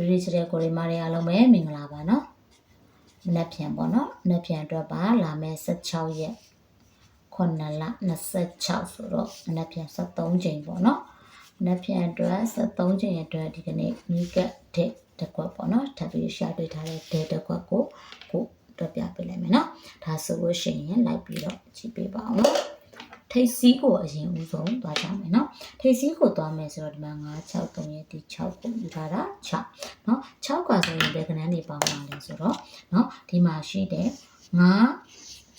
3ချတဲ့ကိုရီမာတွေအားလုံးပဲမင်္ဂလာပါနော်မနက်ဖြန်ပေါ့နော်မနက်ဖြန်အတွက်ပါလာမယ့်16ရက်9လ26ဆိုတော့မနက်ဖြန်73ချိန်ပေါ့နော်မနက်ဖြန်အတွက်73ချိန်အတွက်ဒီကနေ့မိကတ်တဲ့တစ်ခွက်ပေါ့နော်ထပ်ပြီးရှာတွေ့ထားတဲ့တဲ့တစ်ခွက်ကိုတွက်ပြပေးလိုက်မယ်နော်ဒါဆိုလို့ရှိရင်လိုက်ပြီးတော့ကြည့်ပေးပါအောင်နော်ထိပ်စီးကိုအရင်ဦးဆုံးသွားကြမယ်နော်ထိပ်စီးကိုသွားမယ်ဆိုတော့ဒီမှာ963ရဲ့ဒီ6ကိုယူထားတာ6เนาะ6ကဆိုရင်ဘယ်ကဏ္ဍတွေပေါင်းပါလဲဆိုတော့เนาะဒီမှာရှိတဲ့9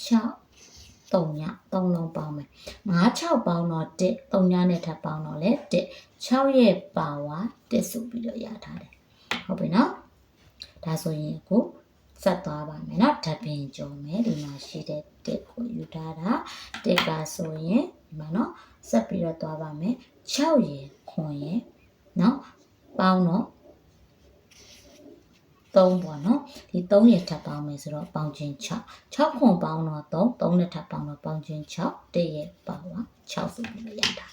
6 3ည3လုံးပေါင်းမယ်9 6ပေါင်းတော့1 3ညနဲ့ထပ်ပေါင်းတော့လေ1 6ရဲ့ပါဝါ1ဆိုပြီးတော့ရထားတယ်ဟုတ်ပြီเนาะဒါဆိုရင်ကိုဆက်သွားပါမယ်เนาะဓာတ်ပင်ကျော်မယ်ဒီမှာရှိတဲ့1ကိုယူထားတာ1ကဆိုရင်ဒီမှာเนาะဆက်ပြီးတော့သွားပါမယ်6ရယ်9ရယ်เนาะပေါင်းတော့3ပေါ့နော်ဒီ3ရထပ်ပေါင်းမယ်ဆိုတော့ပေါင်းခြင်း6ခွန်ပေါင်းတော့3နဲ့ထပ်ပေါင်းတော့ပေါင်းခြင်း6 1ရပါဝါ6ဆိုပြီးရတာ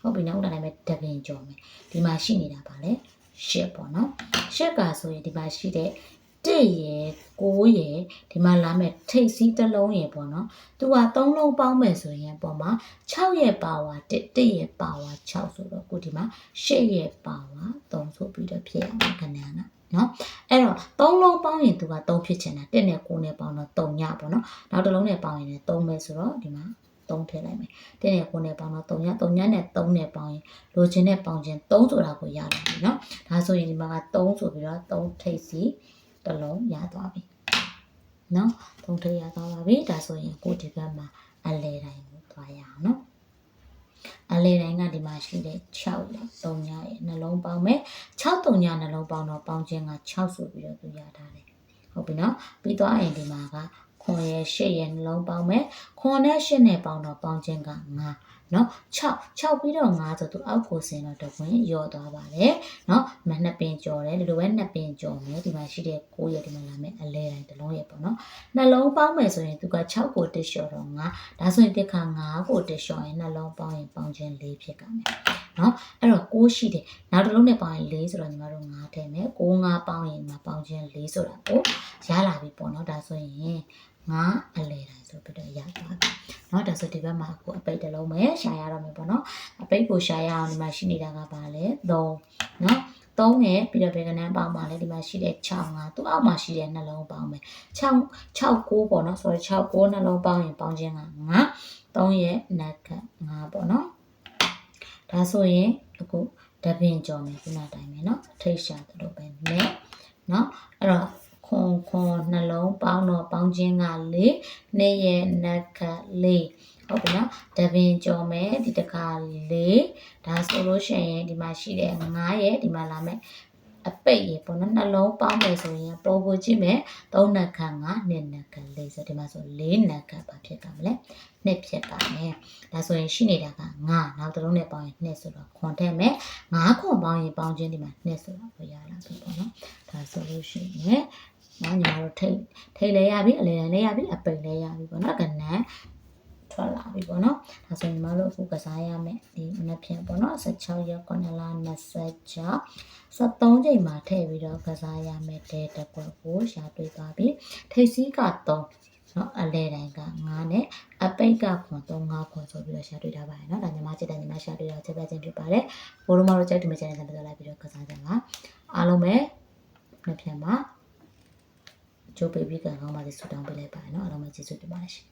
ဟုတ်ပြီနောက်လာမယ်တပင်ကြော်မယ်ဒီမှာရှိနေတာပါလေ8ပေါ့နော်8ကဆိုရင်ဒီမှာရှိတဲ့1ရ9ရဒီမှာလာမယ်ထိပ်စီးတစ်လုံးရပေါ့နော်သူက3လုံးပေါင်းမယ်ဆိုရင်ပေါ့မှာ6ရပါဝါ1ရပါဝါ6ဆိုတော့ကိုဒီမှာ8ရပါဝါ3ဆိုပြီးတော့ဖြစ်အောင်ခဏနော်နော်အဲ့တော့3လုံးပေါင်းရင်သူက3ဖြစ်ချင်တာ1နဲ့9နဲ့ပေါင်းတော့3ညပေါ့နော်နောက်တစ်လုံးနဲ့ပေါင်းရင်လည်း3ပဲဆိုတော့ဒီမှာ3ထည့်လိုက်မယ်1နဲ့9နဲ့ပေါင်းတော့3ည3ညနဲ့3နဲ့ပေါင်းရင်လိုချင်တဲ့ပေါင်းခြင်း3ဆိုတာကိုရလာပြီနော်ဒါဆိုရင်ဒီမှာက3ဆိုပြီးတော့3ထိပ်စီတစ်လုံးရသွားပြီနော်3ထိပ်ရသွားပါပြီဒါဆိုရင်ကိုဒီဘက်မှာအလဲတိုင်းကိုသွားရအောင်နော်အလဲတိုင်းကဒီမှာရှိတဲ့6ရ3ညရနှလုံးပေါင်းမယ်6 3ညနှလုံးပေါင်းတော့ပေါင်းခြင်းက6ဆိုပြီးတော့သူရထားတယ်ဟုတ်ပြီနော်ပြီးသွားရင်ဒီမှာက9ရ8ရနှလုံးပေါင်းမယ်9နဲ့8နဲ့ပေါင်းတော့ပေါင်းခြင်းက9နော်6ပြီးတော့9ဆိုသူအောက်ကိုဆင်းတော့တခွင်ရော့သွားပါတယ်နော်မနှစ်ပင်ကြော်တယ်ဒီလိုပဲနှစ်ပင်ကြော်မယ်ဒီမှာရှိတဲ့9ရဒီမှာလာမယ်အလဲတိုင်းတစ်လုံးရပေါ့နော်နှလုံးပေါင်းမယ်ဆိုရင်သူက6ကိုတစ်လျှော်တော့9ဒါဆိုရင်တစ်ခါ9ကိုတစ်လျှော်ရင်နှလုံးပေါင်းရင်ပေါင်းခြင်း4ဖြစ်ကြမယ်နော်အဲ့တော့6ရှိတယ်နောက်တစ်လုံးနဲ့ပေါင်းရင်4ဆိုတော့ညီမတို့9ထည့်မယ်9 9ပေါင်းရင်မှာပေါင်းခြင်း4ဆိုတာကိုရလာပြီပေါ့နော်ဒါဆိုရင်9အလဲတိုင်းဆိုပြီးတော့ရသွားပြီเนาะဒါဆိုဒီဘက်မှာကိုအပိတ်တစ်လုံးပဲရှာရတော့မယ်ပေါ့နော်အပိတ်ကိုရှာရအောင်ဒီမှာရှိနေတာကပါလဲ3เนาะ3ရဲ့ပြီးတော့ဘယ်ကဏ္ဍပေါင်းပါလဲဒီမှာရှိတဲ့6 5သူ့အောက်မှာရှိတဲ့နှလုံးပေါင်းမယ်6 9ပေါ့နော်ဆိုတော့6 9နှလုံးပေါင်းရင်ပေါင်းခြင်းက9 3ရဲ့နက်က9ပေါ့နော်ဒါဆိုရင်အခုဓာတ်ပင်ကြော်မယ်ခုနတိုင်းပဲเนาะထိတ်ရှာတို့ပဲနဲ့เนาะအဲ့တော့ခွန်နှလုံးပေါင်းတော့ပေါင်းခြင်းက4နှစ်ရဲ့နက်က4ဟုတ်ပြီနော်တပင်ကြော်မယ်ဒီတခါ4ဒါဆိုလို့ရှိရင်ဒီမှာရှိတဲ့9ရဲ့ဒီမှာလာမယ်အပိတ်ရေပေါ့နော်နှလုံးပေါင်းမယ်ဆိုရင်ပေါ်ကိုကြည့်မယ်3နက်ခန့်9နှစ်နက်ခန့်4ဆိုဒီမှာဆို4နက်ခန့်ပါဖြစ်ကြမလဲနှစ်ဖြစ်ကြမယ်ဒါဆိုရင်ရှိနေတာက9နောက်တစ်လုံးနဲ့ပေါင်းရင်2ဆိုတော့ခွန်ထည့်မယ်9ခွန်ပေါင်းရင်ပေါင်းခြင်းဒီမှာ2ဆိုတော့ကိုရလာပြီပေါ့နော်ဒါဆိုလို့ရှိရင်နော်ညီမတို့ထိတ်လဲရပြီအလဲလဲရပြီအပိတ်လဲရပြီပေါ့နော်ကဏ္ဍထွက်လာပြီပေါ့နော်ဒါဆိုရင်ညီမတို့အခုကစားရမယ်ဒီမနက်ဖြန်ပေါ့နော်16ရက်9လ26 73ချိန်မှာထည့်ပြီးတော့ကစားရမယ်တဲ့တစ်ခွက်ကိုရှာတွေ့သွားပြီထိတ်စီးက3နော်အလဲတိုင်းက9နဲ့အပိတ်ကခွန်3 5ခွန်ဆိုပြီးတော့ရှာတွေ့ထားပါတယ်နော်ဒါညီမချစ်တဲ့ညီမရှာတွေ့တော့ချက်ပြချင်းဖြစ်ပါတယ်ဘိုးတို့မတို့ကြိုက်တယ်မချင်တဲ့ဆက်ပြီးတော့လိုက်ပြီးတော့ကစားကြပါအားလုံးပဲမနက်ဖြန်မှာကျိုးပေးပြီးကံကောင်းပါစေဆုတောင်းပေးလိုက်ပါတယ်နော်အားလုံးပဲကျေးဇူးတင်ပါတယ်ရှင်